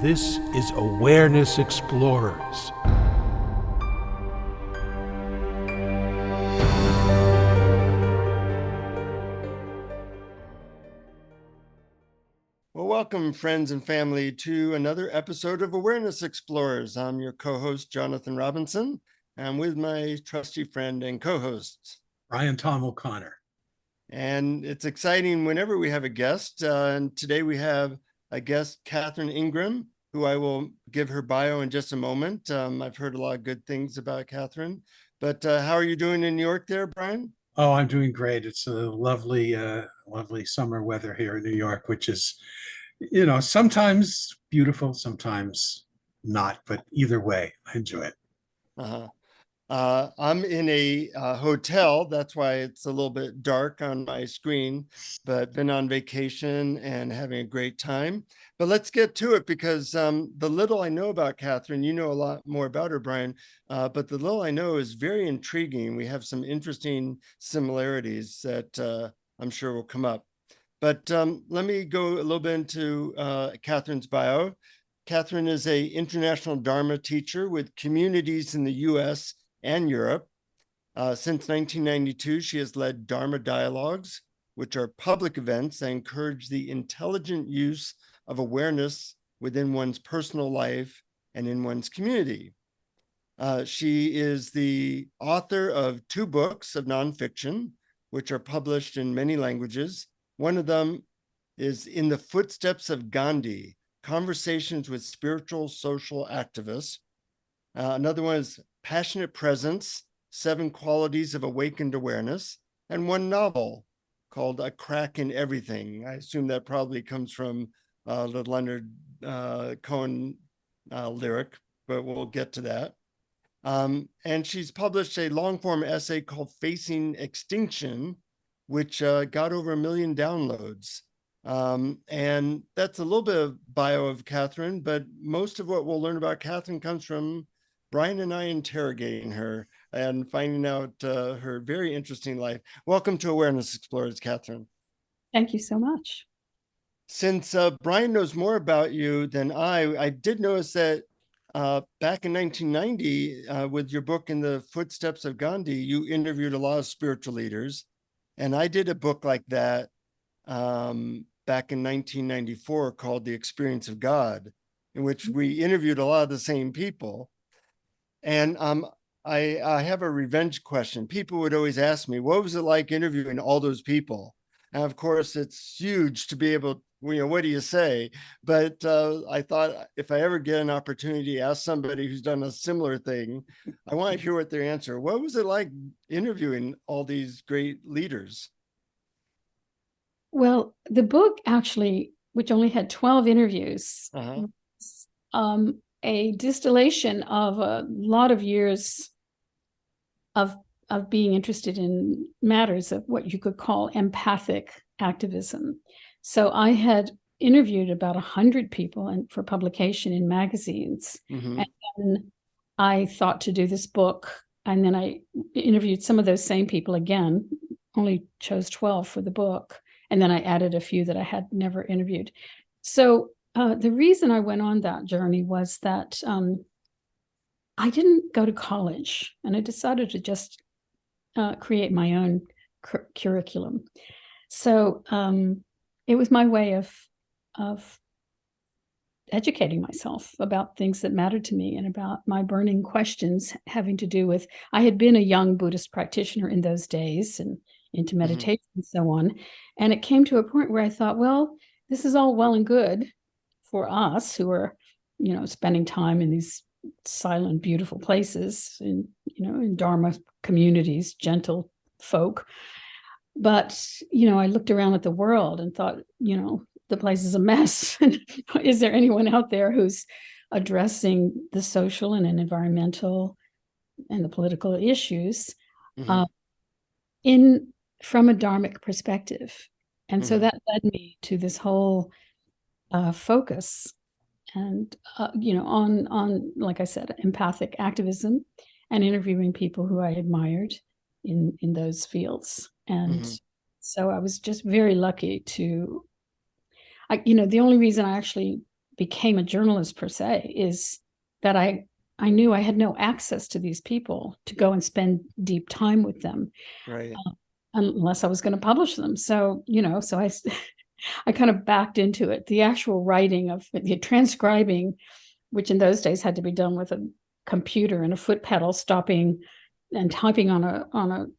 This is Awareness Explorers. Well, welcome, friends and family, to another episode of Awareness Explorers. I'm your co-host, Jonathan Robinson. I'm with my trusty friend and co-host, BrianTomO'Connor. And it's exciting whenever we have a guest. And today we have a guest, Catherine Ingram, who I will give her bio in just a moment. I've heard a lot of good things about Catherine. But how are you doing in New York there, Brian? Oh, I'm doing great. It's a lovely, lovely summer weather here in New York, which is, sometimes beautiful, sometimes not. But either way, I enjoy it. Uh-huh. I'm in a hotel. That's why it's a little bit dark on my screen, but been on vacation and having a great time. But let's get to it because the little I know about Catherine, you know a lot more about her, Brian, but the little I know is very intriguing. We have some interesting similarities that I'm sure will come up. But let me go a little bit into Catherine's bio. Catherine is an international Dharma teacher with communities in the US and Europe. Since 1992, she has led Dharma Dialogues, which are public events that encourage the intelligent use of awareness within one's personal life and in one's community. She is the author of 2 books of nonfiction, which are published in many languages. One of them is In the Footsteps of Gandhi, Conversations with Spiritual Social Activists. Another one is Passionate Presence, 7 Qualities of Awakened Awareness, and one novel called A Crack in Everything. I assume that probably comes from the Leonard Cohen lyric, but we'll get to that. And she's published a long-form essay called Facing Extinction, which got over 1 million downloads. And that's a little bit of bio of Catherine, but most of what we'll learn about Catherine comes from Brian and I interrogating her and finding out her very interesting life. Welcome to Awareness Explorers, Catherine. Thank you so much. Since Brian knows more about you than I did notice that back in 1990, with your book In the Footsteps of Gandhi, you interviewed a lot of spiritual leaders. And I did a book like that back in 1994 called The Experience of God, in which we interviewed a lot of the same people. And I have a revenge question. People would always ask me, what was it like interviewing all those people? And of course, it's huge to be able, what do you say? But I thought if I ever get an opportunity to ask somebody who's done a similar thing, I want to hear what their answer. What was it like interviewing all these great leaders? Well, the book actually, which only had 12 interviews, was a distillation of a lot of years of being interested in matters of what you could call empathic activism. So I had interviewed about 100 people for publication in magazines. Mm-hmm. And then I thought to do this book, and then I interviewed some of those same people again, only chose 12 for the book. And then I added a few that I had never interviewed. So the reason I went on that journey was that I didn't go to college, and I decided to just create my own curriculum. So it was my way of educating myself about things that mattered to me and about my burning questions having to do with, I had been a young Buddhist practitioner in those days and into meditation and so on. And it came to a point where I thought, well, this is all well and good for us who are, spending time in these silent, beautiful places in Dharma communities, gentle folk. But, I looked around at the world and thought, the place is a mess. Is there anyone out there who's addressing the social and environmental and the political issues from a dharmic perspective? And so that led me to this whole focus and, on, like I said, empathic activism and interviewing people who I admired in those fields. And so I was just very lucky to, the only reason I actually became a journalist per se is that I knew I had no access to these people to go and spend deep time with them, Right. Unless I was going to publish them. So, so I kind of backed into it. The actual writing of the transcribing, which in those days had to be done with a computer and a foot pedal, stopping and typing on a an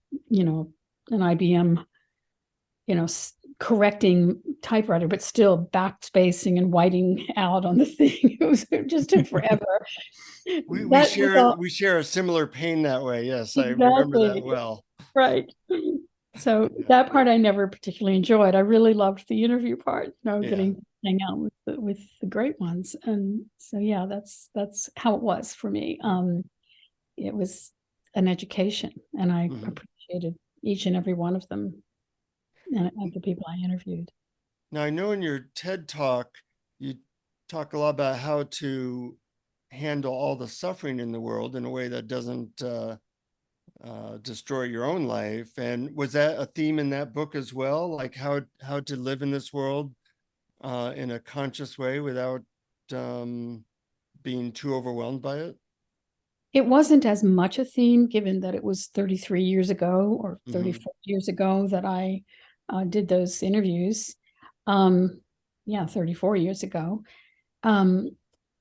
IBM, correcting typewriter, but still backspacing and whiting out on the thing. It just took forever. We share a similar pain that way. Yes, exactly. I remember that well. Right. So that part I never particularly enjoyed. I really loved the interview part, getting to hang out with the great ones. And so that's how it was for me. It was an education, and I appreciated each and every one of them and the people I interviewed. Now, I know in your TED Talk, you talk a lot about how to handle all the suffering in the world in a way that doesn't destroy your own life. And was that a theme in that book as well? Like how to live in this world in a conscious way without being too overwhelmed by it? It wasn't as much a theme, given that it was 33 years ago or 34 years ago that I did those interviews. 34 years ago.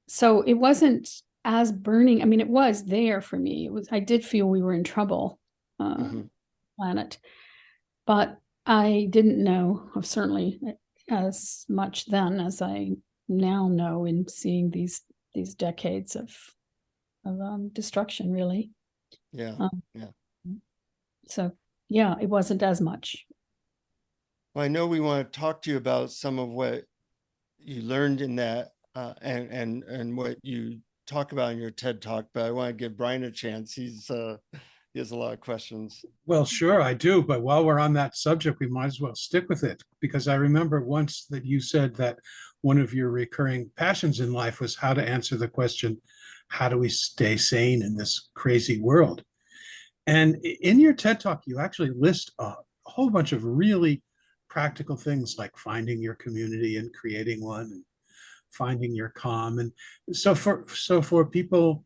So it wasn't as burning. I mean, it was there for me. I did feel we were in trouble, planet, but I didn't know certainly as much then as I now know in seeing these decades of destruction, really. So it wasn't as much. Well, I know we want to talk to you about some of what you learned in that and what you talk about in your TED Talk, but I want to give Brian a chance. He has a lot of questions. Well, sure, I do. But while we're on that subject, we might as well stick with it, because I remember once that you said that one of your recurring passions in life was how to answer the question, how do we stay sane in this crazy world? And in your TED Talk, you actually list a whole bunch of really practical things like finding your community and creating one, and finding your calm. And so for people,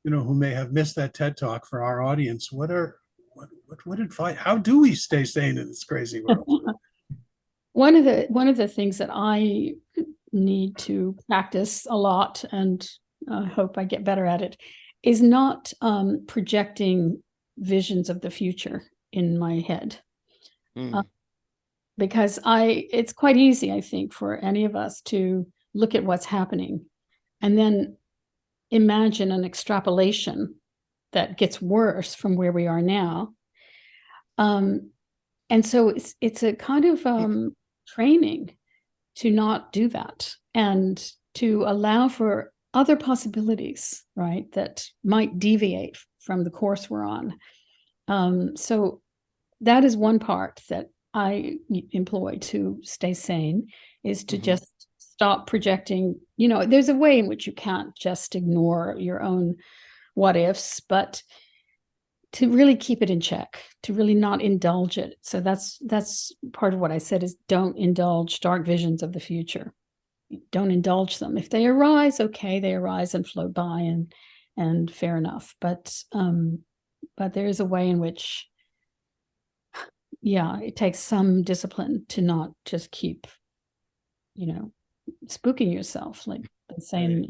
who may have missed that TED Talk, for our audience, what advice, how do we stay sane in this crazy world? One of the things that I need to practice a lot, and I hope I get better at it, is not projecting visions of the future in my head. Because it's quite easy, I think, for any of us to look at what's happening and then imagine an extrapolation that gets worse from where we are now. And so it's a kind of training to not do that and to allow for other possibilities, right, that might deviate from the course we're on. So that is one part that I employ to stay sane, is to just stop projecting. There's a way in which you can't just ignore your own what ifs, but to really keep it in check, to really not indulge it. So that's part of what I said, is don't indulge dark visions of the future. Don't indulge them. If they arise, okay, they arise and float by, and fair enough. But there is a way in which it takes some discipline to not just keep, spooking yourself, like they say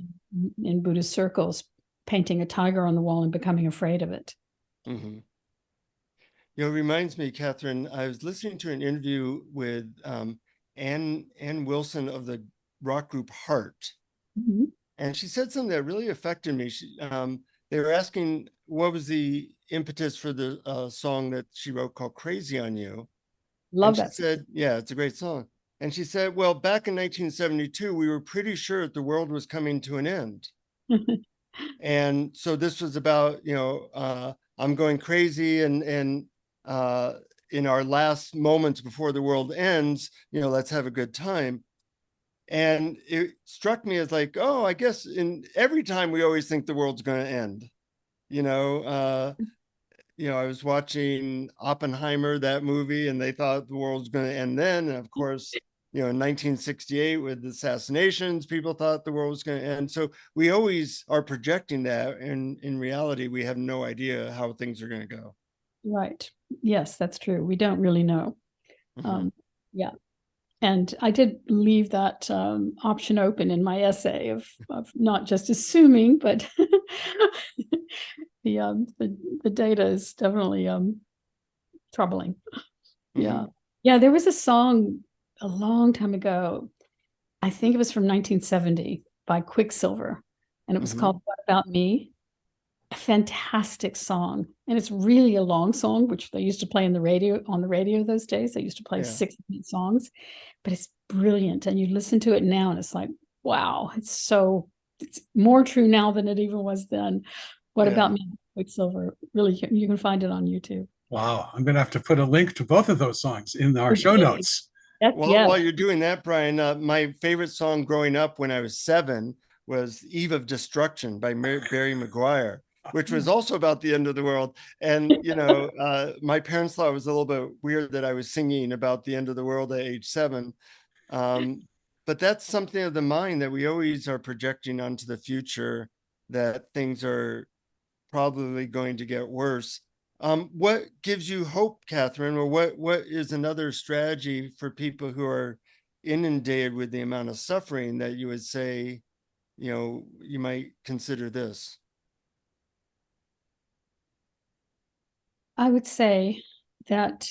in Buddhist circles, painting a tiger on the wall and becoming afraid of it. It reminds me, Catherine, I was listening to an interview with Ann Wilson of the rock group Heart. And she said something that really affected me. They were asking what was the impetus for the song that she wrote called Crazy on You. Love that. She said, it's a great song. And she said, well, back in 1972, we were pretty sure that the world was coming to an end. And so this was about, I'm going crazy, and in our last moments before the world ends, let's have a good time. And it struck me as like, oh, I guess in every time we always think the world's going to end. I was watching Oppenheimer, that movie, and they thought the world was going to end then. And of course, in 1968 with the assassinations, people thought the world was going to end. So we always are projecting that, and in reality, we have no idea how things are going to go. Right. Yes, that's true. We don't really know. Mm-hmm. Yeah. And I did leave that option open in my essay of not just assuming, but the data is definitely troubling. Mm-hmm. Yeah. Yeah, there was a song a long time ago. I think it was from 1970 by Quicksilver, and it was Mm-hmm. called What About Me? A fantastic song. And it's really a long song, which they used to play on the radio those days. They used to play Yeah. 6-minute songs, but it's brilliant. And you listen to it now and it's like, wow, it's more true now than it even was then. What Yeah. About Me? Quicksilver. Really, you can find it on YouTube. Wow, I'm going to have to put a link to both of those songs in our show Okay. notes. While you're doing that, Brian, my favorite song growing up when I was 7 was Eve of Destruction by Barry McGuire, which was also about the end of the world. And, my parents thought it was a little bit weird that I was singing about the end of the world at age 7. But that's something of the mind that we always are projecting onto the future, that things are probably going to get worse. What gives you hope, Catherine, or what is another strategy for people who are inundated with the amount of suffering that you would say, you might consider this? I would say that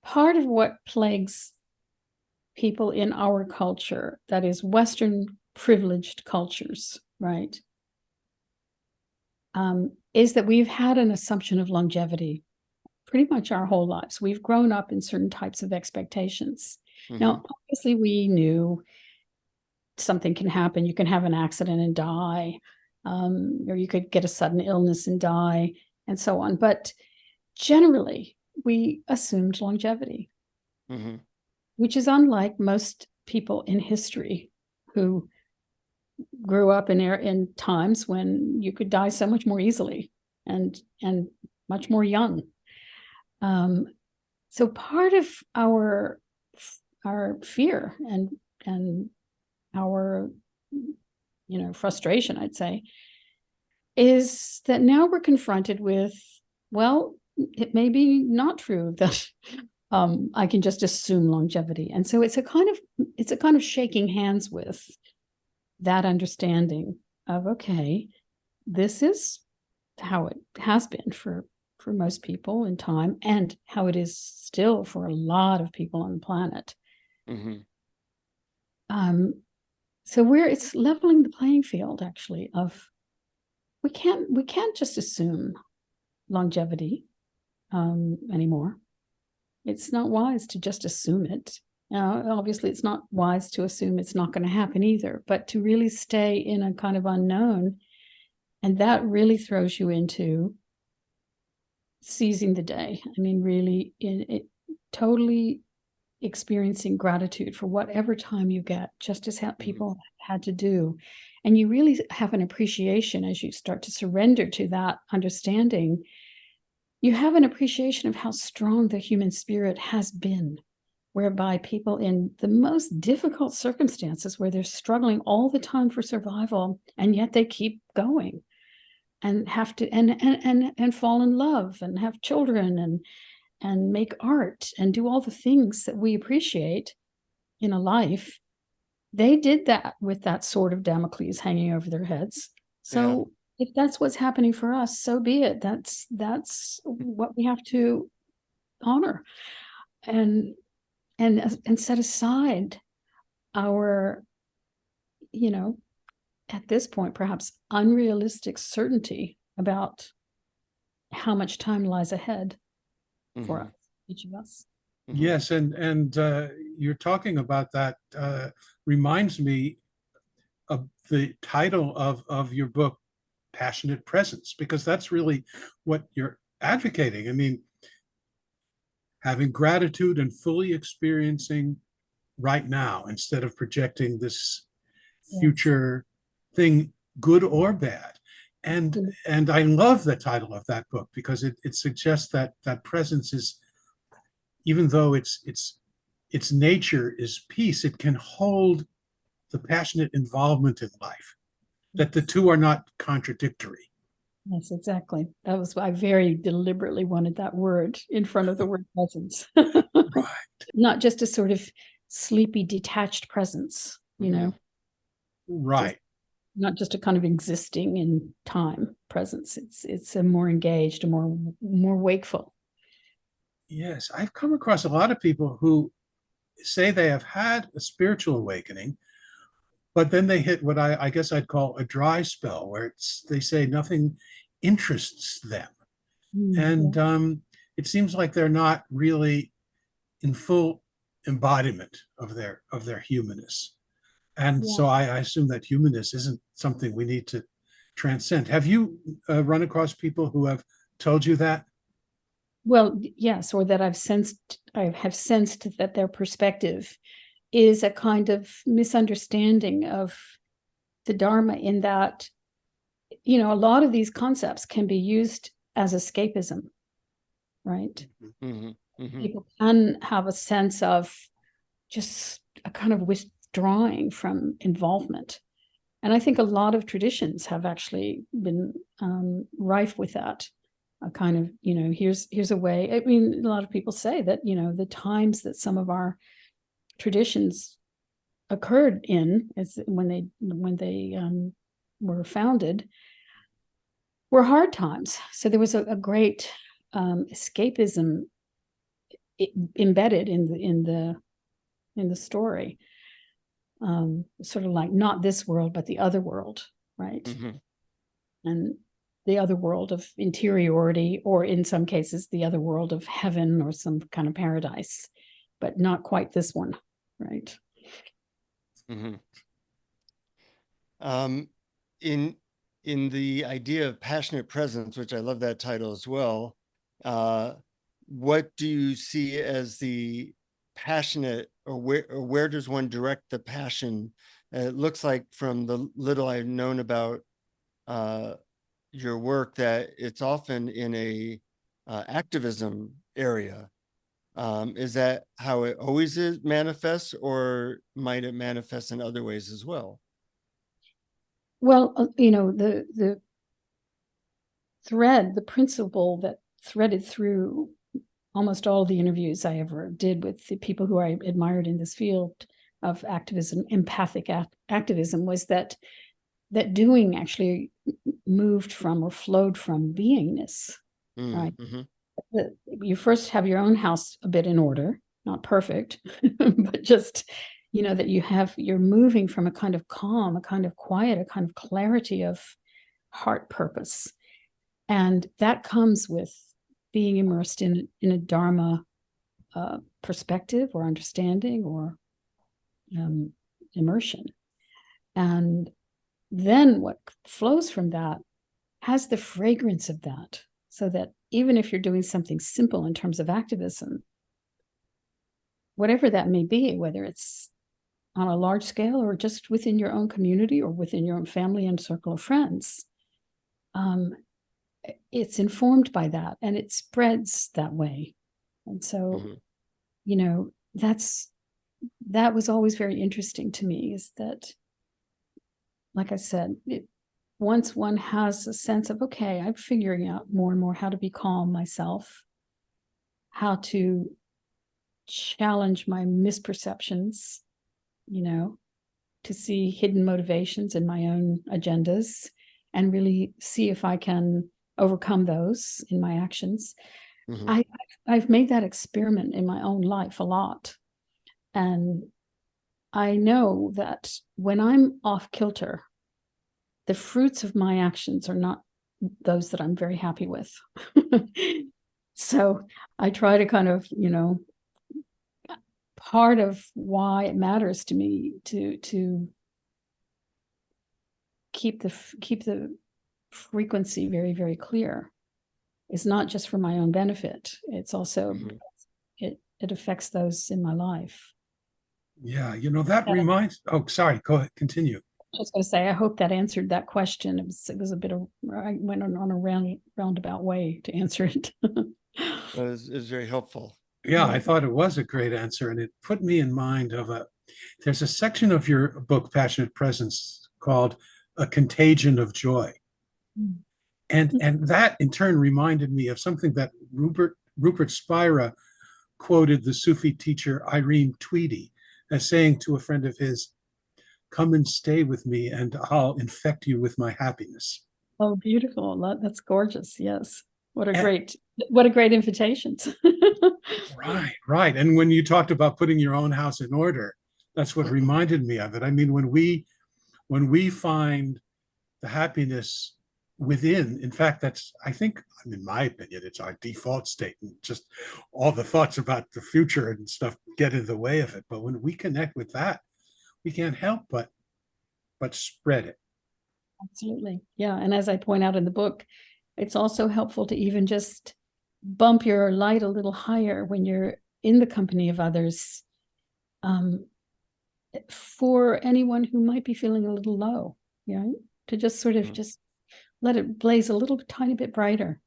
part of what plagues people in our culture, that is Western privileged cultures, right, is that we've had an assumption of longevity pretty much our whole lives. We've grown up in certain types of expectations. Mm-hmm. Now, obviously, we knew something can happen. You can have an accident and die, or you could get a sudden illness and die, and so on. But generally, we assumed longevity, Mm-hmm. which is unlike most people in history who grew up in times when you could die so much more easily and much more young. So part of our fear and our frustration, I'd say, is that now we're confronted with, well, it may be not true that I can just assume longevity. And so it's a kind of shaking hands with that understanding of, okay, this is how it has been for most people in time, and how it is still for a lot of people on the planet. Mm-hmm. So it's leveling the playing field, actually, of we can't just assume longevity anymore. It's not wise to just assume it. Obviously, it's not wise to assume it's not going to happen either, but to really stay in a kind of unknown, and that really throws you into seizing the day. I mean, really, totally experiencing gratitude for whatever time you get, just as people had to do. And you really have an appreciation as you start to surrender to that understanding. You have an appreciation of how strong the human spirit has been, whereby people in the most difficult circumstances, where they're struggling all the time for survival, and yet they keep going and have to and fall in love and have children and make art and do all the things that we appreciate in a life. They did that with that sword of Damocles hanging over their heads. So if that's what's happening for us, so be it. That's what we have to honor and set aside our, at this point, perhaps unrealistic certainty about how much time lies ahead for us, each of us. Yes, and you're talking about that reminds me of the title of your book, Passionate Presence, because that's really what you're advocating. I mean, having gratitude and fully experiencing right now instead of projecting this future thing, good or bad. And I love the title of that book because it suggests that presence is, even though it's its nature is peace, it can hold the passionate involvement in life, that the two are not contradictory. Yes, exactly. That was, I very deliberately wanted that word in front of the word presence. Right. Not just a sort of sleepy, detached presence, you know. Right. Not just a kind of existing in time presence. It's a more engaged, a more wakeful. Yes, I've come across a lot of people who say they have had a spiritual awakening, but then they hit what I guess I'd call a dry spell, where they say nothing interests them. And it seems like they're not really in full embodiment of their humanness. And so I assume that humanness isn't something we need to transcend. Have you run across people who have told you that? Well, yes, or that I have sensed that their perspective is a kind of misunderstanding of the Dharma, in that, you know, a lot of these concepts can be used as escapism, right? People can have a sense of just a kind of withdrawing from involvement. And I think a lot of traditions have actually been rife with that. A kind of, you know, here's a way. I mean, a lot of people say that, you know, the times that some of our traditions occurred in, is when they were founded, were hard times. So there was a great escapism embedded in the story, sort of like not this world but the other world, right? And the other world of interiority, or in some cases the other world of heaven or some kind of paradise, but not quite this one, right? In the idea of passionate presence, which I love that title as well, what do you see as the passionate, or where does one direct the passion? It looks like, from the little I've known about your work, that it's often in a activism area. Is that how it always manifests, or might it manifest in other ways as well? Well, you know, the thread, the principle that threaded through almost all the interviews I ever did with the people who I admired in this field of activism, empathic activism, was that doing actually moved from, or flowed from, beingness, right? You first have your own house a bit in order, not perfect, but just, you know, that you're moving from a kind of calm, a kind of quiet, a kind of clarity of heart purpose. And that comes with being immersed in a Dharma perspective or understanding or immersion. And then what flows from that has the fragrance of that, so that even if you're doing something simple in terms of activism, whatever that may be, whether it's on a large scale or just within your own community or within your own family and circle of friends, it's informed by that and it spreads that way. And so, you know, that was always very interesting to me, is that, like I said, once one has a sense of, okay, I'm figuring out more and more how to be calm myself, how to challenge my misperceptions, you know, to see hidden motivations in my own agendas and really see if I can overcome those in my actions. I've made that experiment in my own life a lot. And I know that when I'm off kilter, the fruits of my actions are not those that I'm very happy with. So I try to kind of, you know, part of why it matters to me to keep the frequency very, very clear is not just for my own benefit. It's also it affects those in my life. Yeah, you know, that reminds. Oh, sorry. Go ahead. Continue. I was going to say, I hope that answered that question. It was a bit of, I went on a roundabout way to answer it. It was very helpful. Yeah, I thought it was a great answer, and it put me in mind of there's a section of your book, Passionate Presence, called A Contagion of Joy. Mm. And that in turn reminded me of something that Rupert Spira quoted the Sufi teacher Irene Tweedy as saying to a friend of his, "Come and stay with me and I'll infect you with my happiness." Oh, beautiful. That's gorgeous. Yes. What a And, great invitation. right. And when you talked about putting your own house in order, that's what reminded me of it. I mean, when we find the happiness within, in fact, that's, I think, in my opinion, it's our default state, and just all the thoughts about the future and stuff get in the way of it. But when we connect with that, we can't help but spread it. Absolutely. Yeah. And as I point out in the book, it's also helpful to even just bump your light a little higher when you're in the company of others, for anyone who might be feeling a little low, to just sort of just let it blaze a little tiny bit brighter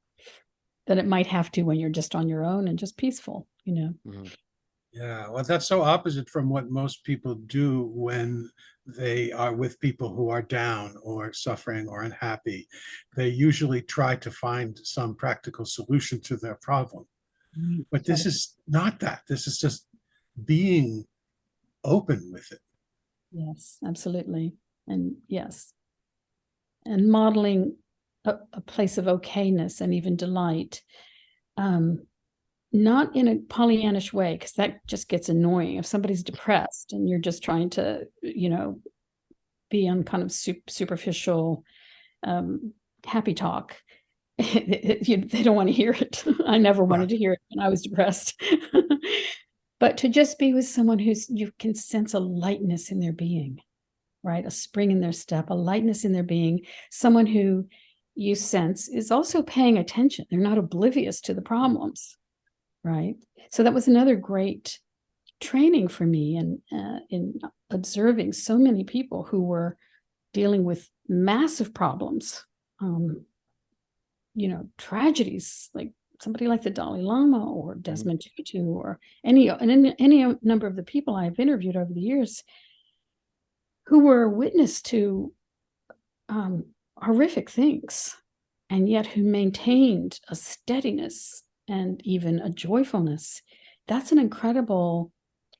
than it might have to when you're just on your own and just peaceful, Yeah, well, that's so opposite from what most people do when they are with people who are down or suffering or unhappy. They usually try to find some practical solution to their problem. But this is not that. This is just being open with it. Yes, absolutely. And yes. And modeling a place of okayness and even delight. Not in a Pollyannish way, because that just gets annoying. If somebody's depressed and you're just trying to, be on kind of superficial happy talk, they don't want to hear it. I never wanted to hear it when I was depressed. But to just be with someone you can sense a lightness in their being, right? A spring in their step, a lightness in their being, someone who you sense is also paying attention. They're not oblivious to the problems. Right. So that was another great training for me in observing so many people who were dealing with massive problems, tragedies, like somebody like the Dalai Lama or Desmond Tutu or any number of the people I've interviewed over the years who were witness to horrific things, and yet who maintained a steadiness and even a joyfulness. That's an incredible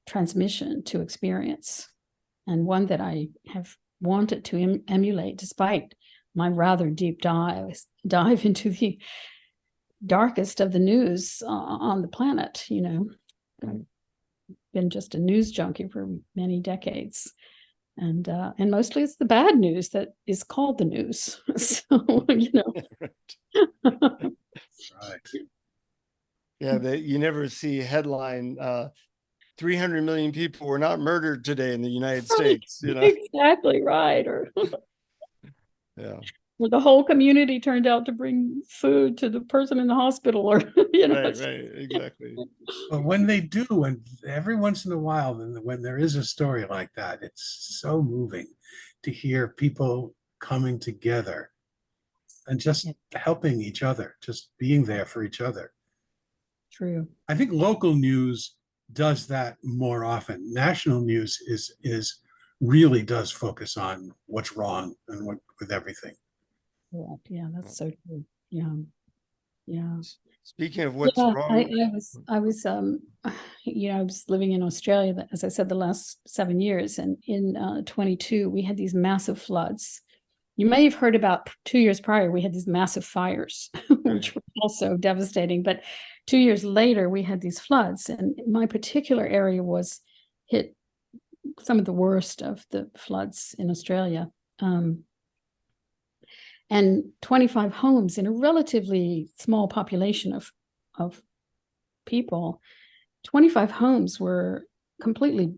transmission to experience, and one that I have wanted to emulate despite my rather deep dive into the darkest of the news on the planet. I've been just a news junkie for many decades, and mostly it's the bad news that is called the news. So Right. Yeah, you never see headline 300 million people were not murdered today in the United States. Exactly right. Or the whole community turned out to bring food to the person in the hospital, or Right, exactly. But when they do, and every once in a while, when there is a story like that, it's so moving to hear people coming together and just helping each other, just being there for each other. True. I think local news does that more often. National news is really does focus on what's wrong and what with everything. Yeah, that's so true. Yeah. Speaking of what's wrong, I was I was living in Australia, as I said, the last 7 years, and in 22 we had these massive floods. You may have heard about 2 years prior, we had these massive fires, which were also devastating. But 2 years later, we had these floods, and my particular area was hit some of the worst of the floods in Australia. And 25 homes in a relatively small population of people, 25 homes were completely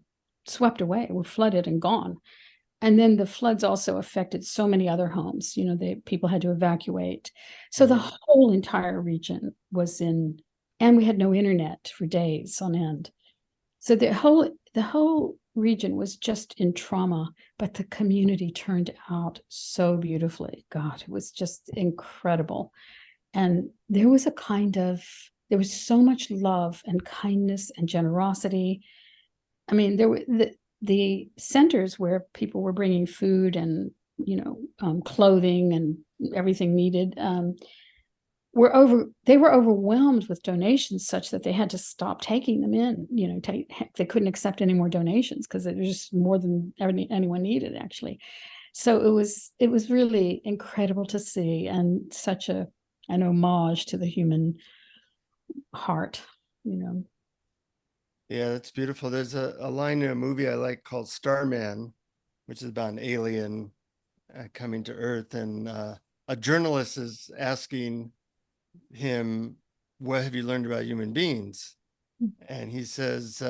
swept away, were flooded and gone. And then the floods also affected so many other homes. People had to evacuate. So the whole entire region was and we had no internet for days on end. So the whole region was just in trauma, but the community turned out so beautifully. God, it was just incredible. And there was there was so much love and kindness and generosity. I mean, there were the centers where people were bringing food and, clothing and everything needed, they were overwhelmed with donations such that they had to stop taking them in. They couldn't accept any more donations because it was just more than anyone needed, actually. So it was really incredible to see, and such an homage to the human heart. Yeah, that's beautiful. There's a line in a movie I like called Starman, which is about an alien coming to Earth, and a journalist is asking him, what have you learned about human beings? And he says,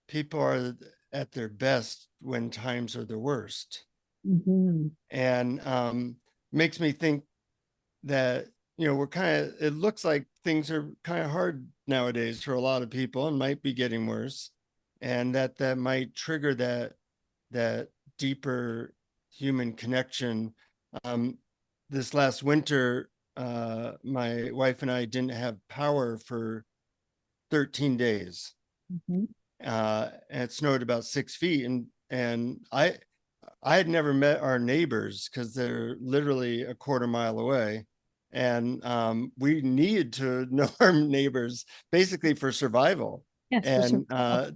people are at their best when times are the worst. Mm-hmm. And makes me think that, we're it looks like things are kind of hard nowadays for a lot of people and might be getting worse. And that might trigger that deeper human connection. This last winter, my wife and I didn't have power for 13 days. Mm-hmm. And it snowed about 6 feet. And I had never met our neighbors because they're literally a quarter mile away. And we needed to know our neighbors basically for survival. Yes, and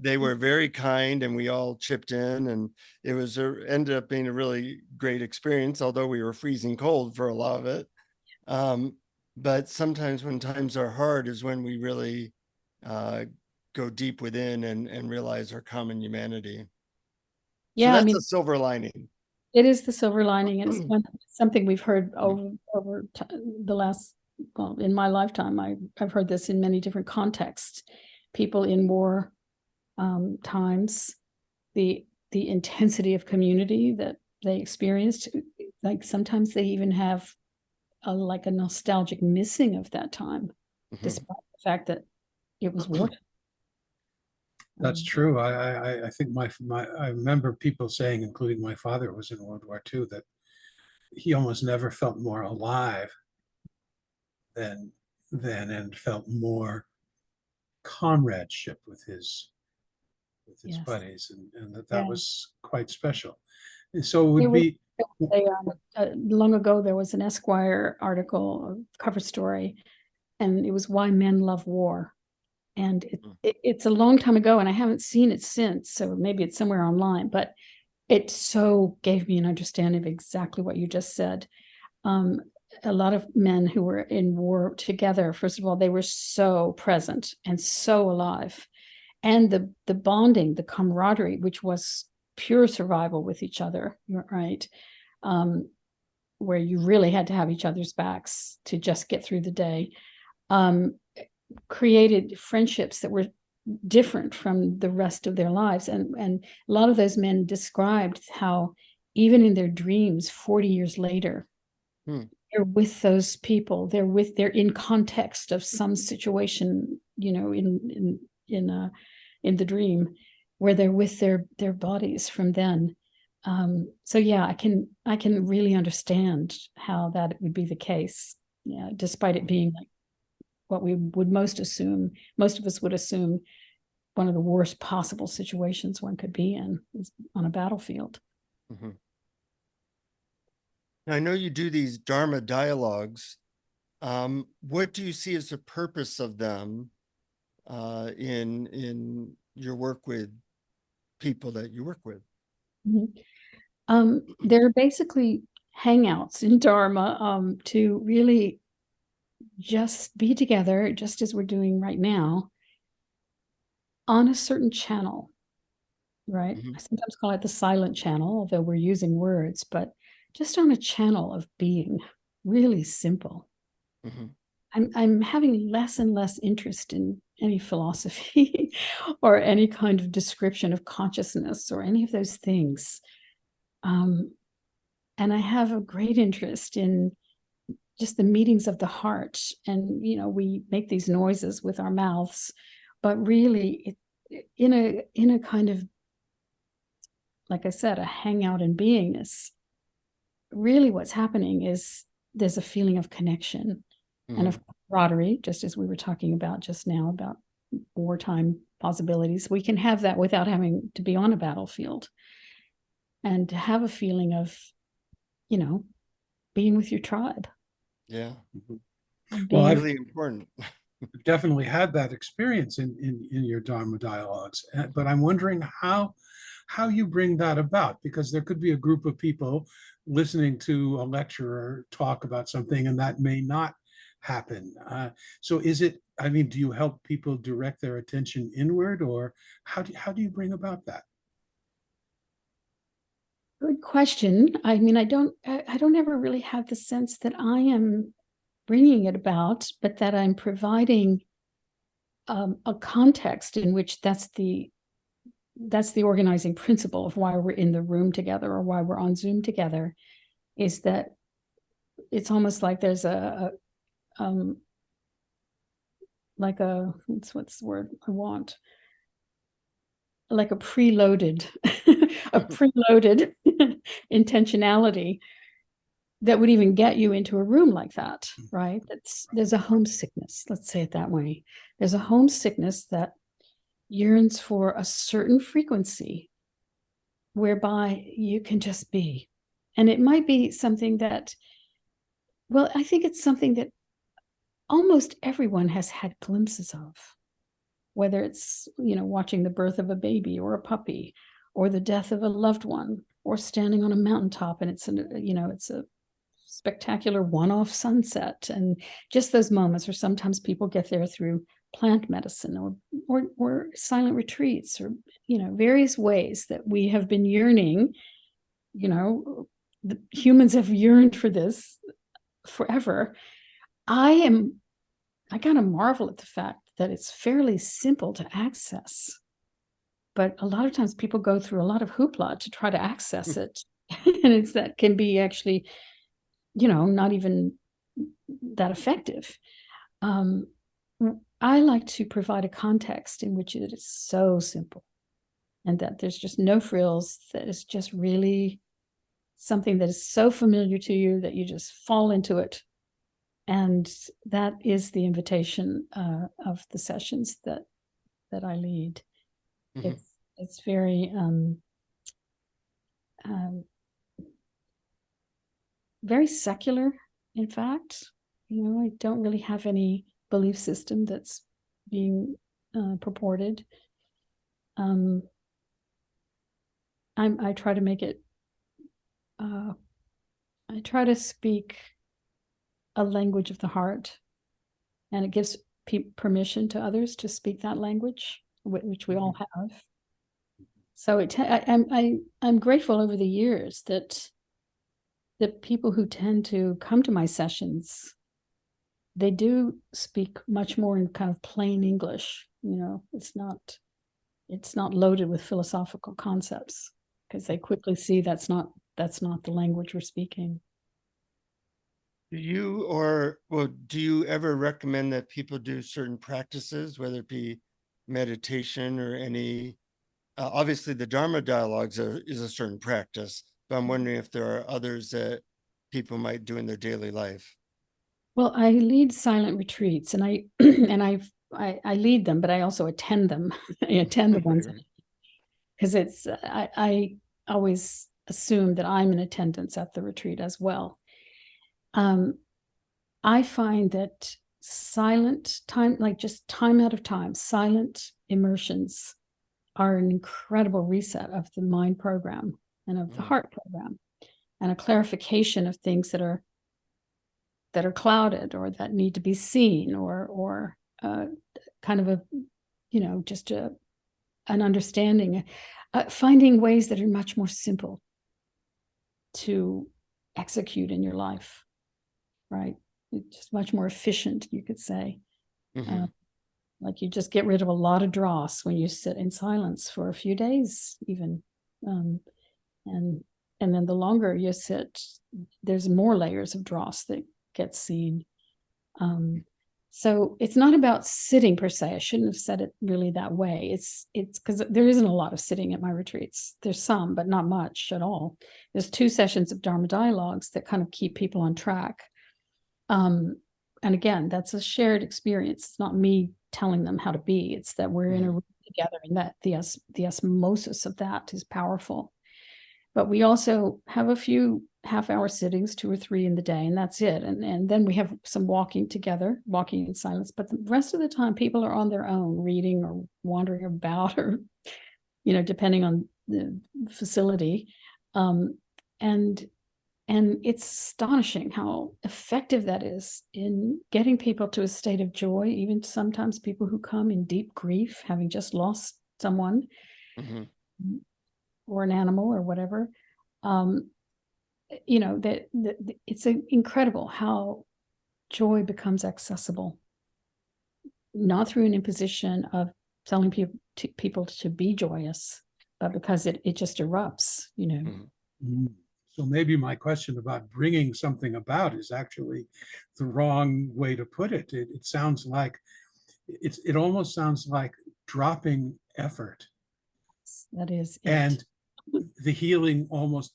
they were very kind, and we all chipped in, and it was ended up being a really great experience, although we were freezing cold for a lot of it. But sometimes when times are hard is when we really go deep within and realize our common humanity. Yeah, so that's a silver lining. It is the silver lining, and it's something we've heard over the last, well, in my lifetime. I've heard this in many different contexts. People in war times, the intensity of community that they experienced, like sometimes they even have a nostalgic missing of that time, despite the fact that it was war. That's true. I think I remember people saying, including my father was in World War II, that he almost never felt more alive than and felt more comradeship with his yes. buddies, and that was quite special. And so it would be long ago there was an Esquire article, cover story, and it was Why Men Love War. And it's a long time ago, and I haven't seen it since, so maybe it's somewhere online, but it so gave me an understanding of exactly what you just said. A lot of men who were in war together, first of all, they were so present and so alive. And the bonding, the camaraderie, which was pure survival with each other, right? Where you really had to have each other's backs to just get through the day. Created friendships that were different from the rest of their lives. And a lot of those men described how even in their dreams 40 years later, they're with those people. They're in context of some situation, in the dream, where they're with their bodies from then. So yeah, I can really understand how that would be the case. Yeah, despite it being like what we would most of us would assume, one of the worst possible situations one could be in is on a battlefield. Mm-hmm. Now, I know you do these Dharma dialogues. What do you see as the purpose of them in your work with people that you work with? Mm-hmm. They're basically hangouts in Dharma to really just be together, just as we're doing right now, on a certain channel, right? I sometimes call it the silent channel, although we're using words, but just on a channel of being, really simple. I'm having less and less interest in any philosophy or any kind of description of consciousness or any of those things. And I have a great interest in just the meetings of the heart. And, we make these noises with our mouths, but really in a kind of, like I said, a hangout in beingness. Really what's happening is there's a feeling of connection and of camaraderie, just as we were talking about just now about wartime possibilities. We can have that without having to be on a battlefield, and to have a feeling of, being with your tribe. Yeah. Well, Really important. definitely had that experience in your Dharma dialogues, but I'm wondering how you bring that about, because there could be a group of people listening to a lecturer talk about something and that may not happen. So is it, I mean, do you help people direct their attention inward, or how do you bring about that? Good question. I mean, I don't ever really have the sense that I am bringing it about, but that I'm providing a context in which that's the organizing principle of why we're in the room together, or why we're on Zoom together, is that it's almost like there's what's the word I want? Like a preloaded, intentionality that would even get you into a room like that, right? There's a homesickness, let's say it that way. There's a homesickness that yearns for a certain frequency whereby you can just be. And it might be something that, well, I think it's something that almost everyone has had glimpses of, whether it's, watching the birth of a baby or a puppy, or the death of a loved one, or standing on a mountaintop and it's a spectacular one-off sunset, and just those moments. Or sometimes people get there through plant medicine, or silent retreats, or various ways that we have been yearning. The humans have yearned for this forever. I kind of marvel at the fact that it's fairly simple to access, but a lot of times people go through a lot of hoopla to try to access it, and that can be actually, not even that effective. I like to provide a context in which it is so simple, and that there's just no frills, that is just really something that is so familiar to you that you just fall into it. And that is the invitation of the sessions that I lead. Mm-hmm. It's very very secular, in fact. I don't really have any belief system that's being purported. I try to make it, I try to speak a language of the heart, and it gives permission to others to speak that language, which we all have. So I'm grateful over the years that the people who tend to come to my sessions, they do speak much more in kind of plain English. It's not loaded with philosophical concepts, because they quickly see that's not the language we're speaking. Do you ever recommend that people do certain practices, whether it be meditation or any, obviously the Dharma dialogues is a certain practice, but I'm wondering if there are others that people might do in their daily life. Well, I lead silent retreats, and I lead them, but I also attend them. I attend the ones, because I always assume that I'm in attendance at the retreat as well. I find that silent time, like just time out of time, silent immersions are an incredible reset of the mind program and of the heart program, and a clarification of things that are clouded, or that need to be seen, or kind of a, just an understanding, finding ways that are much more simple to execute in your life, right? It's just much more efficient, you could say. Mm-hmm. Like you just get rid of a lot of dross when you sit in silence for a few days, even. And then the longer you sit, there's more layers of dross that get seen. So it's not about sitting per se. I shouldn't have said it really that way. It's because there isn't a lot of sitting at my retreats. There's some, but not much at all. There's 2 sessions of Dharma dialogues that kind of keep people on track. and again, that's a shared experience. It's not me telling them how to be. It's that we're in a room together, and that the osmosis of that is powerful. But we also have a few half-hour sittings, 2 or 3 in the day, and that's it. And then we have some walking together, walking in silence. But the rest of the time, people are on their own, reading or wandering about, or, depending on the facility. And it's astonishing how effective that is in getting people to a state of joy, even sometimes people who come in deep grief, having just lost someone. Or an animal or whatever. It's incredible how joy becomes accessible, not through an imposition of telling people to be joyous, but because it just erupts, So maybe my question about bringing something about is actually the wrong way to put it. It sounds like, it almost sounds like dropping effort. That is it. And the healing almost,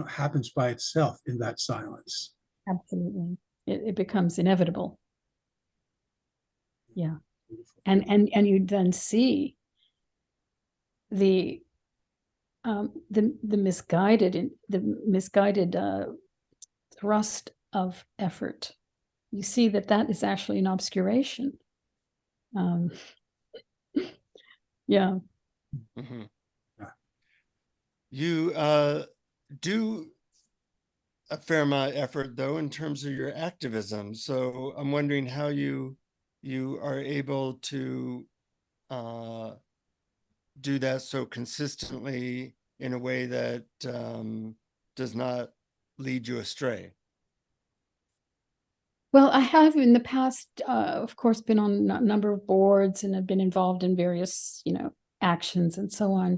happens by itself in that silence. Absolutely. It becomes inevitable. Yeah. And you then see the misguided thrust of effort. You see that is actually an obscuration. Yeah. You do a fair amount of effort, though, in terms of your activism. So I'm wondering how you are able to do that so consistently in a way that does not lead you astray. Well, I have in the past, of course, been on a number of boards and have been involved in various, actions and so on.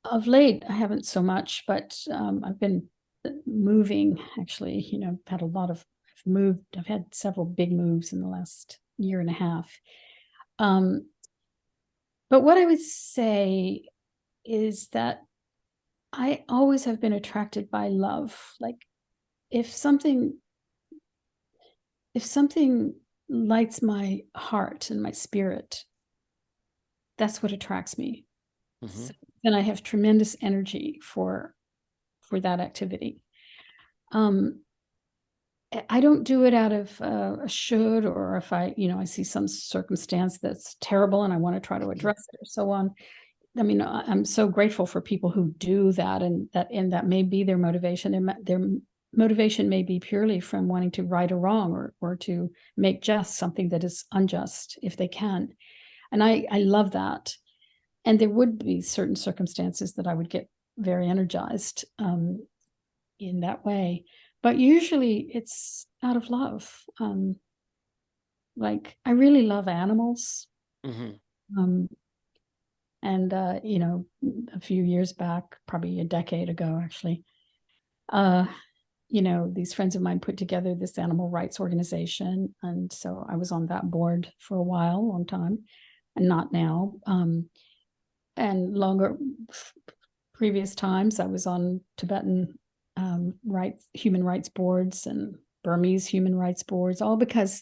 Of late, I haven't so much, but I've been moving, actually, I've had several big moves in the last year and a half. But what I would say is that I always have been attracted by love. Like if something lights my heart and my spirit, that's what attracts me. So then I have tremendous energy for that activity. I don't do it out of a should, or if I see some circumstance that's terrible and I want to try to address it or so on. I mean, I'm so grateful for people who do that, and that may be their motivation. Their motivation may be purely from wanting to right a wrong, or to make just something that is unjust if they can. And I love that. And there would be certain circumstances that I would get very energized in that way. But usually it's out of love. Like I really love animals. And, a few years back, probably a decade ago, actually, these friends of mine put together this animal rights organization. And so I was on that board for a long time, and not now. And longer previous times, I was on Tibetan human rights boards and Burmese human rights boards, all because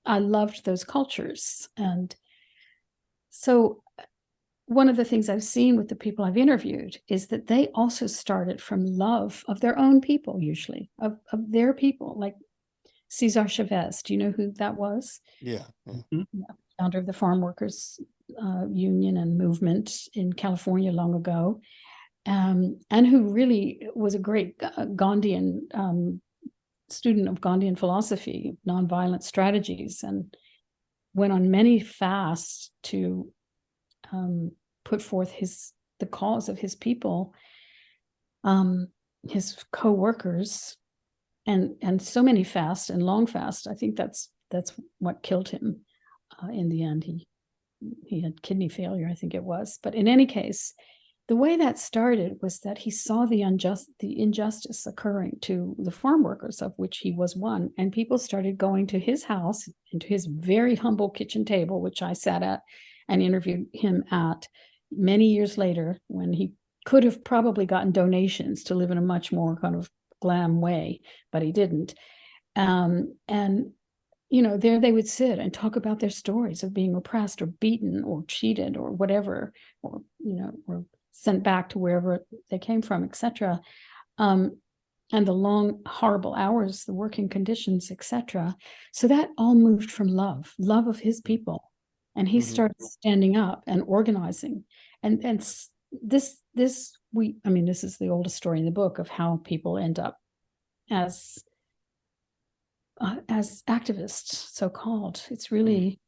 I loved those cultures. And so one of the things I've seen with the people I've interviewed is that they also started from love of their own people, usually of their people, like Cesar Chavez. Do you know who that was? Yeah. Founder of the Farm Workers Union and movement in California long ago, and who really was a great Gandhian student of Gandhian philosophy, nonviolent strategies, and went on many fasts to put forth the cause of his people, his co-workers, and so many fasts and long fasts. I think that's what killed him in the end. He had kidney failure, I think it was. But in any case, the way that started was that he saw the injustice occurring to the farm workers, of which he was one. And people started going to his house, into his very humble kitchen table, which I sat at and interviewed him at many years later, when he could have probably gotten donations to live in a much more kind of glam way, but he didn't. And, you know, there they would sit and talk about their stories of being oppressed or beaten or cheated or whatever, or, you know, or sent back to wherever they came from, etc. And the long, horrible hours, the working conditions, etc. So that all moved from love of his people. And he started standing up and organizing. And this is the oldest story in the book of how people end up as activists, so-called. It's really,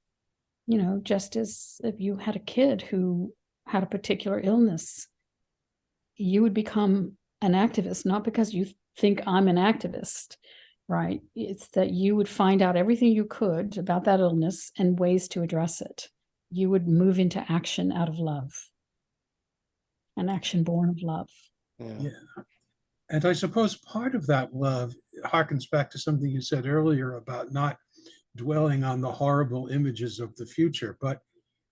you know, just as if you had a kid who had a particular illness, you would become an activist, not because you think I'm an activist, right? It's that you would find out everything you could about that illness and ways to address it. You would move into action out of love, an action born of love. Yeah. And I suppose part of that love harkens back to something you said earlier about not dwelling on the horrible images of the future, but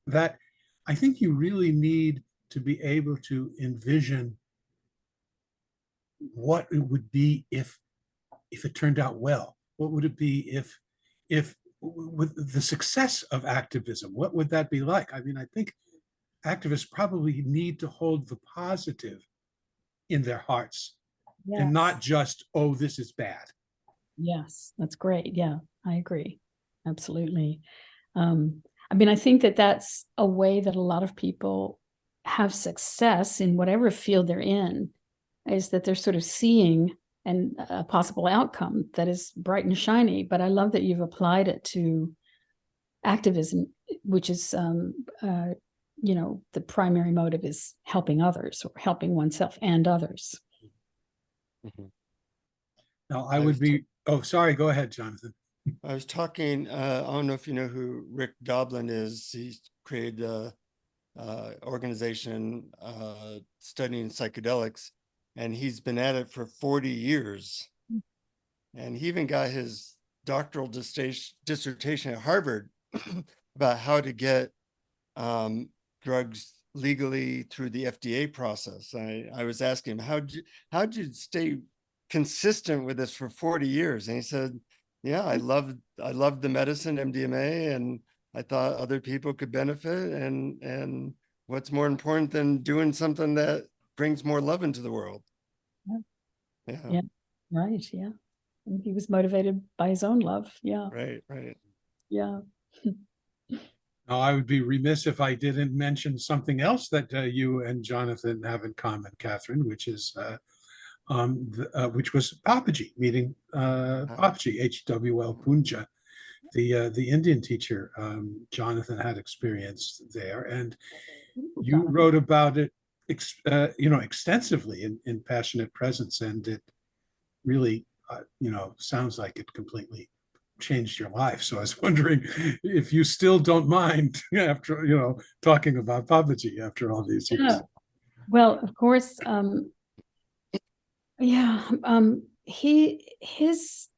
that I think you really need to be able to envision what it would be if it turned out well. What would it be if with the success of activism, what would that be like? I mean, I think activists probably need to hold the positive in their hearts. Yes. And not just, oh, this is bad. Yes, that's great. Yeah, I agree. Absolutely. I mean, I think that that's a way that a lot of people have success in whatever field they're in, is that they're sort of seeing a possible outcome that is bright and shiny. But I love that you've applied it to activism, which is, you know, the primary motive is helping others or helping oneself and others. Now, I would be, oh, sorry, go ahead, Jonathan. I was talking, I don't know if you know who Rick Doblin is. He's created an organization studying psychedelics, and he's been at it for 40 years. And he even got his doctoral dissertation at Harvard about how to get drugs legally through the FDA process. I was asking him, how'd you stay consistent with this for 40 years? And he said, yeah, I loved the medicine, MDMA, and I thought other people could benefit. And what's more important than doing something that brings more love into the world? Yeah. Right. Yeah. And he was motivated by his own love. Yeah. Right. Yeah. Now, I would be remiss if I didn't mention something else that you and Jonathan have in common, Catherine, which is which was Papaji, meeting Papaji, H.W.L. Punja, the Indian teacher Jonathan had experienced there, and you wrote about it, you know, extensively in Passionate Presence, and it really, you know, sounds like it completely changed your life. So I was wondering if you still don't mind after, you know, talking about Papaji after all these years. Yeah. Well, of course, his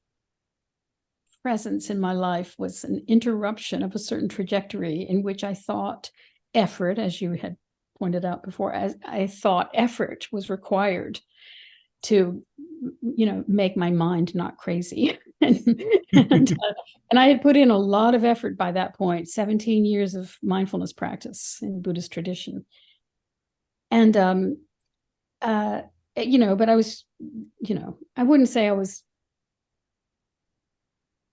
presence in my life was an interruption of a certain trajectory in which I thought effort, as you had pointed out before, as I thought effort was required to, you know, make my mind not crazy. and I had put in a lot of effort by that point, 17 years of mindfulness practice in Buddhist tradition. And, you know, but I was, you know, I wouldn't say I was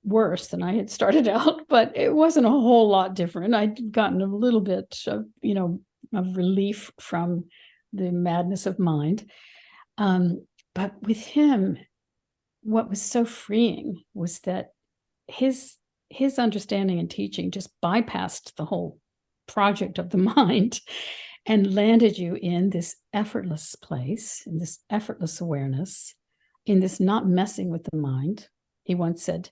worse than I had started out, but it wasn't a whole lot different. I'd gotten a little bit of, you know, of relief from the madness of mind. But with him, what was so freeing was that his understanding and teaching just bypassed the whole project of the mind and landed you in this effortless place, in this effortless awareness, in this not messing with the mind. He once said,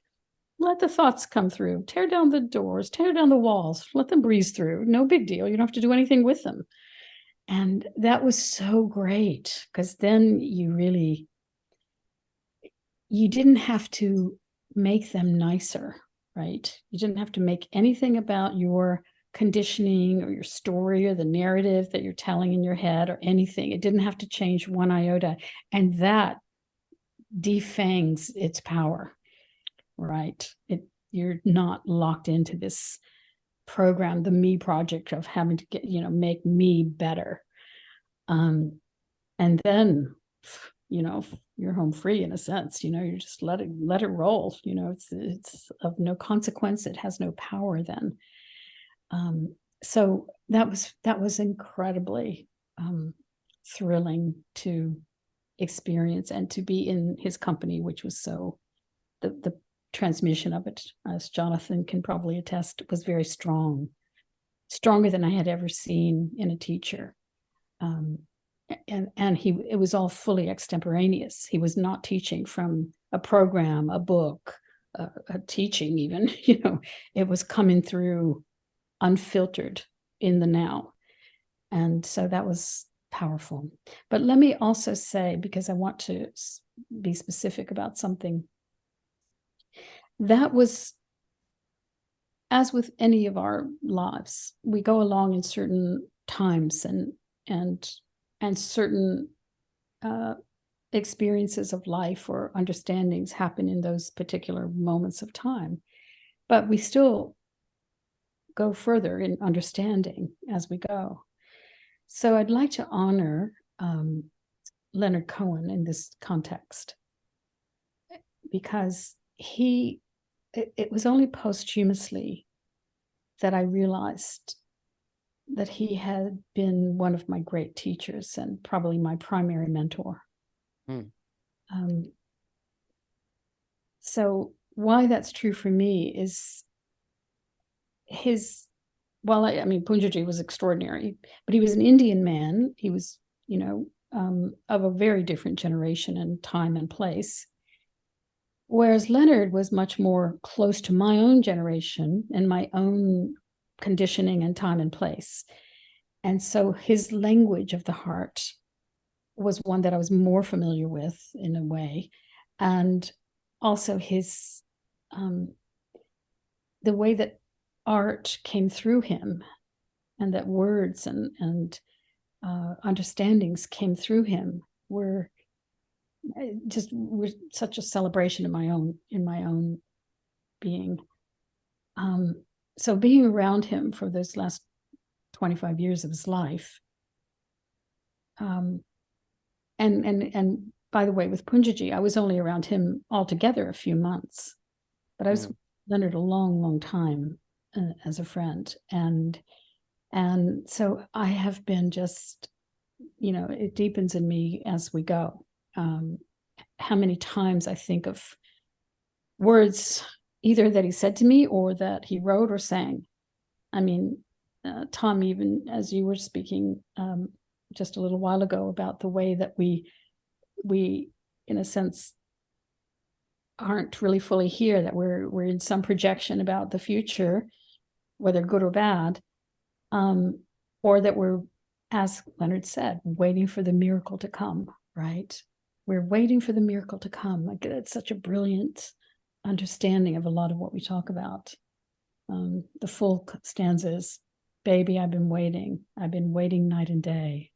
let the thoughts come through, tear down the doors, tear down the walls, let them breeze through. No big deal. You don't have to do anything with them. And that was so great, because then you didn't have to make them nicer, right? You didn't have to make anything about your conditioning or your story or the narrative that you're telling in your head or anything. It didn't have to change one iota. And that defangs its power. right? You're not locked into this program, the me project of having to get, make me better. And then, you're home free in a sense, you just let it roll, it's of no consequence. It has no power then. So that was incredibly thrilling to experience and to be in his company, which was so, the transmission of it, as Jonathan can probably attest, was very strong, stronger than I had ever seen in a teacher. And it was all fully extemporaneous. He was not teaching from a program, a book, a teaching even, it was coming through unfiltered in the now. And so that was powerful. But let me also say, because I want to be specific about something, that was, as with any of our lives, we go along in certain times and certain experiences of life or understandings happen in those particular moments of time. But we still go further in understanding as we go. So I'd like to honor Leonard Cohen in this context, because it was only posthumously that I realized that he had been one of my great teachers and probably my primary mentor. So why that's true for me is Punjaji was extraordinary, but he was an Indian man. He was, of a very different generation and time and place. Whereas Leonard was much more close to my own generation and my own conditioning and time and place. And so his language of the heart was one that I was more familiar with in a way. And also his, the way that art came through him and that words and understandings came through him were such a celebration in my own being. So being around him for those last 25 years of his life, and by the way, with Punjaji, I was only around him altogether a few months, but I was with Leonard a long time as a friend, and so I have been just, it deepens in me as we go. How many times I think of words either that he said to me or that he wrote or sang. I mean, Tom, even as you were speaking just a little while ago about the way that we in a sense aren't really fully here, that we're in some projection about the future, whether good or bad, or that we're, as Leonard said, waiting for the miracle to come, right? We're waiting for the miracle to come. Like, it's such a brilliant understanding of a lot of what we talk about. The full stanzas, baby, I've been waiting night and day.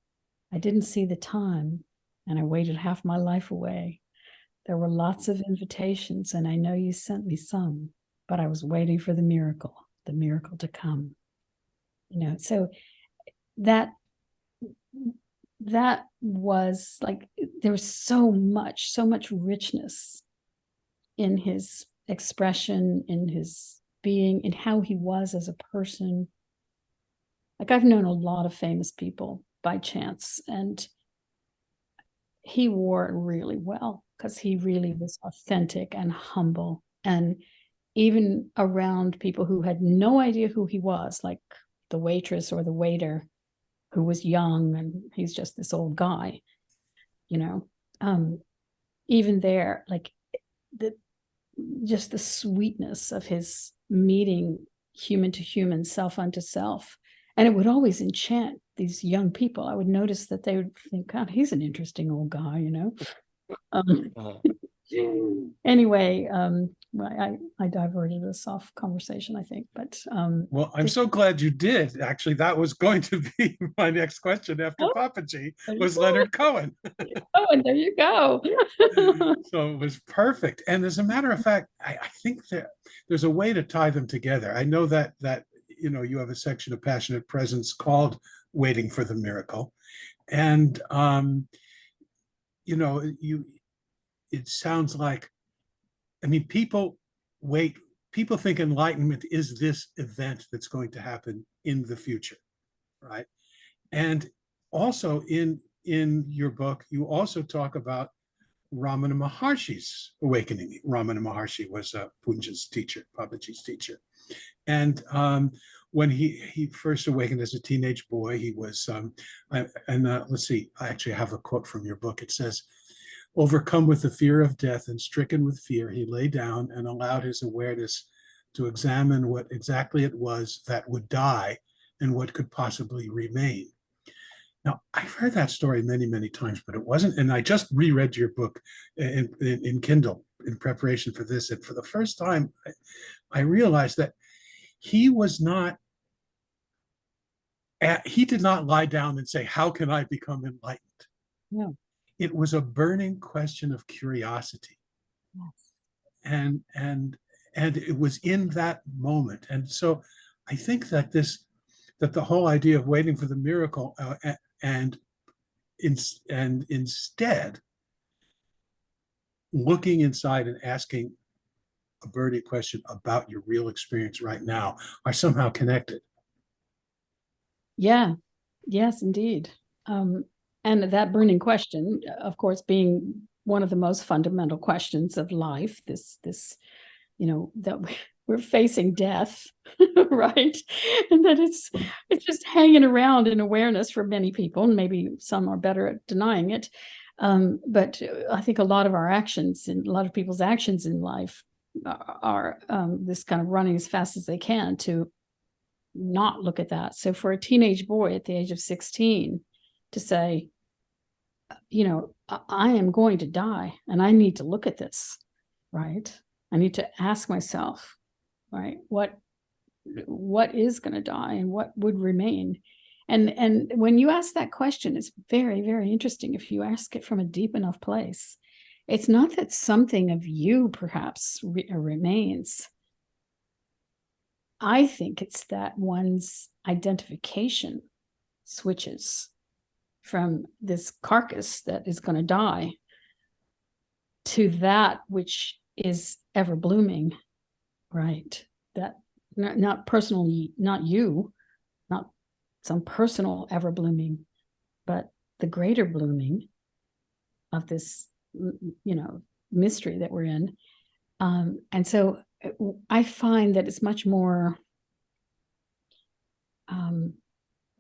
I didn't see the time, and I waited half my life away. There were lots of invitations, and I know you sent me some, but I was waiting for the miracle to come. So that was like, there was so much richness in his expression, in his being, in how he was as a person. Like, I've known a lot of famous people by chance, and he wore it really well because he really was authentic and humble. And even around people who had no idea who he was, like the waitress or the waiter who was young and he's just this old guy, even there, like just the sweetness of his meeting human to human, self unto self. And it would always enchant these young people. I would notice that they would think, God, he's an interesting old guy, Anyway, I diverted us off conversation, I think, but well, I'm so glad you did. Actually, that was going to be my next question after Papaji was Leonard Cohen. Oh, and there you go. So it was perfect. And as a matter of fact, I think that there's a way to tie them together. I know that you have a section of Passionate Presence called Waiting for the Miracle. And it sounds like, I mean, people think enlightenment is this event that's going to happen in the future, right? And also in your book, you also talk about Ramana Maharshi's awakening. Ramana Maharshi was Punja's teacher, Papaji's teacher. And when he first awakened as a teenage boy, he was, let's see, I actually have a quote from your book. It says, overcome with the fear of death and stricken with fear, he lay down and allowed his awareness to examine what exactly it was that would die and what could possibly remain. Now, I've heard that story many, many times, but it wasn't, and I just reread your book in Kindle in preparation for this, and for the first time, I realized that he did not lie down and say, how can I become enlightened? No. It was a burning question of curiosity. Yes. And it was in that moment. And so I think that the whole idea of waiting for the miracle and instead looking inside and asking a burning question about your real experience right now are somehow connected. Yeah. Yes, indeed. And that burning question, of course, being one of the most fundamental questions of life, this that we're facing death, right? And that it's just hanging around in awareness for many people, and maybe some are better at denying it. But I think a lot of our actions and a lot of people's actions in life are this kind of running as fast as they can to not look at that. So for a teenage boy at the age of 16 to say, I am going to die and I need to look at this, right? I need to ask myself, right, what is going to die and what would remain? And when you ask that question, it's very, very interesting. If you ask it from a deep enough place, it's not that something of you perhaps remains. I think it's that one's identification switches from this carcass that is going to die to that which is ever blooming, right? That not personally, not you, not some personal ever blooming, but the greater blooming of this, mystery that we're in. And so I find that it's much more,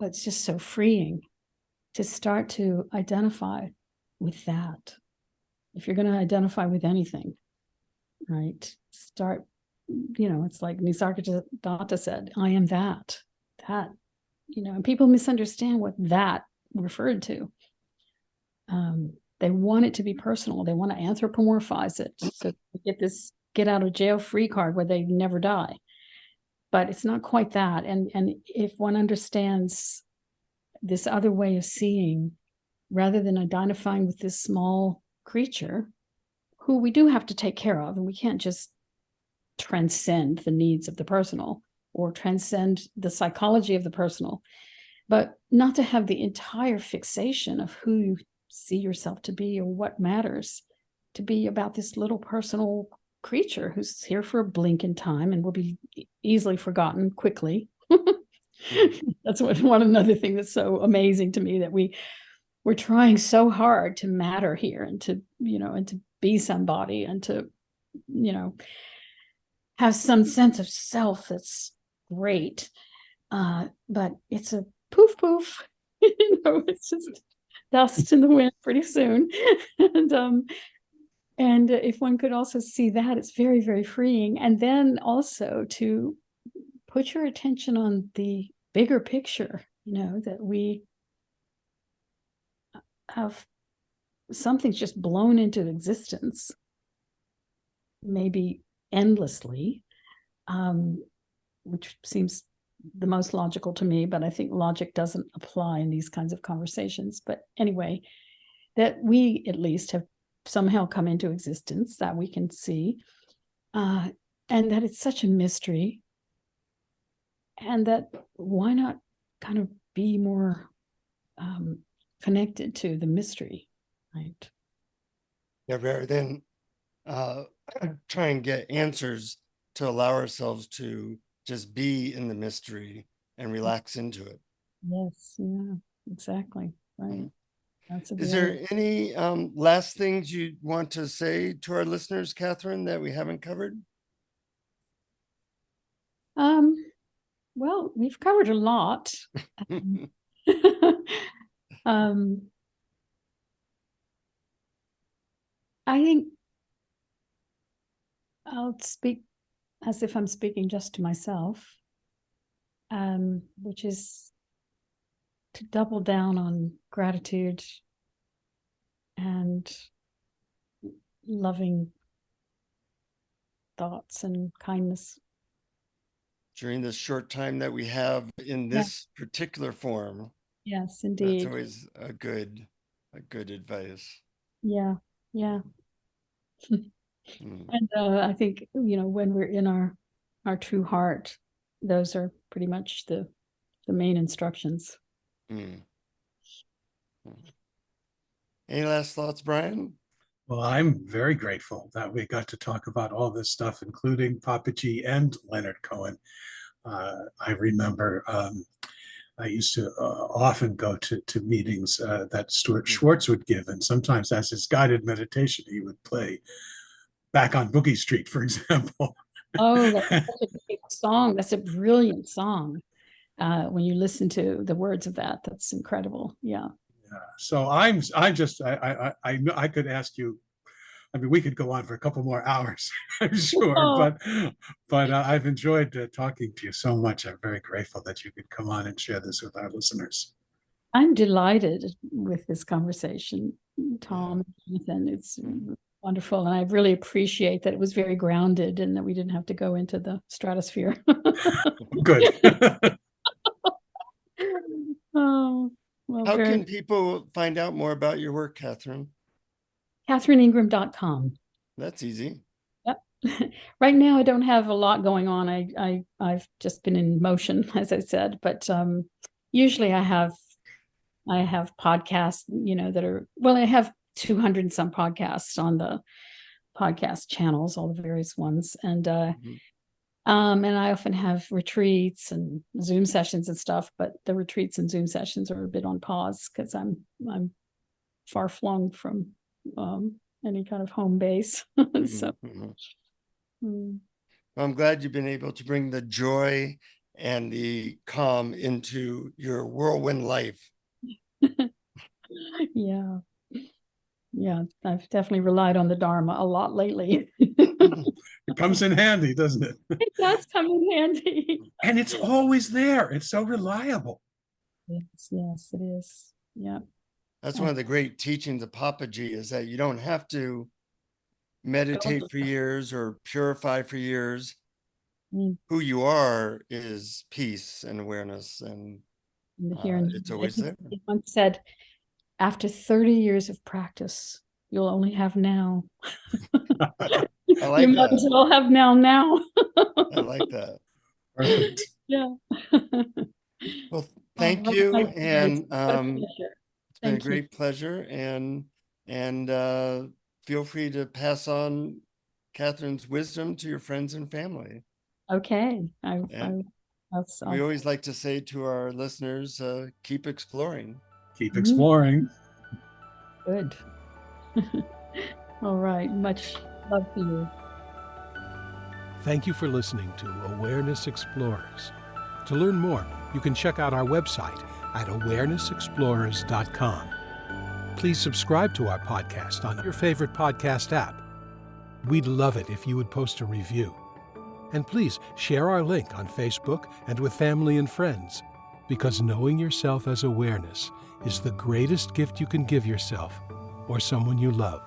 it's just so freeing to start to identify with that. If you're going to identify with anything, right, start, it's like Nisargadatta said, I am that, and people misunderstand what that referred to. They want it to be personal. They want to anthropomorphize it. So get this get out of jail free card where they never die. But it's not quite that. And if one understands this other way of seeing, rather than identifying with this small creature who we do have to take care of, and we can't just transcend the needs of the personal or transcend the psychology of the personal, but not to have the entire fixation of who you see yourself to be or what matters to be about this little personal creature who's here for a blink in time and will be easily forgotten quickly. That's one another thing that's so amazing to me, that we're trying so hard to matter here and to and to be somebody and to have some sense of self that's great, but it's a poof it's just dust in the wind pretty soon. And if one could also see that, it's very, very freeing. And then also to put your attention on the bigger picture, that we have something's just blown into existence, maybe endlessly, which seems the most logical to me, but I think logic doesn't apply in these kinds of conversations. But anyway, that we at least have somehow come into existence, that we can see, and that it's such a mystery, and that why not kind of be more connected to the mystery, right? Yeah, rather than try and get answers, to allow ourselves to just be in the mystery and relax into it. Yes, yeah, exactly, right. That's Is there any last things you want to say to our listeners, Catherine, that we haven't covered? Well, we've covered a lot. I think I'll speak as if I'm speaking just to myself, which is to double down on gratitude and loving thoughts and kindness. During this short time that we have in this particular form. Yes, indeed. That's always a good advice. Yeah. And I think, when we're in our true heart, those are pretty much the main instructions. Any last thoughts, Brian? Well, I'm very grateful that we got to talk about all this stuff, including Papaji and Leonard Cohen. I remember I used to often go to meetings that Stuart Schwartz would give, and sometimes as his guided meditation, he would play Back on Boogie Street, for example. Oh, that's such a great song. That's a brilliant song. When you listen to the words of that, that's incredible. Yeah. So I could ask you. I mean, we could go on for a couple more hours, I'm sure, but I've enjoyed talking to you so much. I'm very grateful that you could come on and share this with our listeners. I'm delighted with this conversation, Tom and Jonathan. It's wonderful, and I really appreciate that it was very grounded and that we didn't have to go into the stratosphere. Good. Oh, well, how can people find out more about your work, Catherine? CatherineIngram.com. That's easy. Yep. Right now, I don't have a lot going on. I've just been in motion, as I said, but usually I have podcasts, that are, I have 200 and some podcasts on the podcast channels, all the various ones. And I often have retreats and Zoom sessions and stuff, but the retreats and Zoom sessions are a bit on pause because I'm far flung from any kind of home base. So well, I'm glad you've been able to bring the joy and the calm into your whirlwind life. Yeah, I've definitely relied on the Dharma a lot lately. It comes in handy, doesn't it? It does come in handy. And it's always there. It's so reliable. Yes, it is. Yeah. That's one of the great teachings of Papaji, is that you don't have to meditate for years or purify for years. Who you are is peace and awareness, and it's always there. He once said, after 30 years of practice, you'll only have now. I like you might as well have now. I like that. Perfect. Yeah. Well, thank you, and it's been a great pleasure, and feel free to pass on Catherine's wisdom to your friends and family. Okay. We always like to say to our listeners, keep exploring. Keep exploring. Good. All right. Much love to you. Thank you for listening to Awareness Explorers. To learn more, you can check out our website at awarenessexplorers.com. Please subscribe to our podcast on your favorite podcast app. We'd love it if you would post a review. And please share our link on Facebook and with family and friends, because knowing yourself as awareness is the greatest gift you can give yourself or someone you love.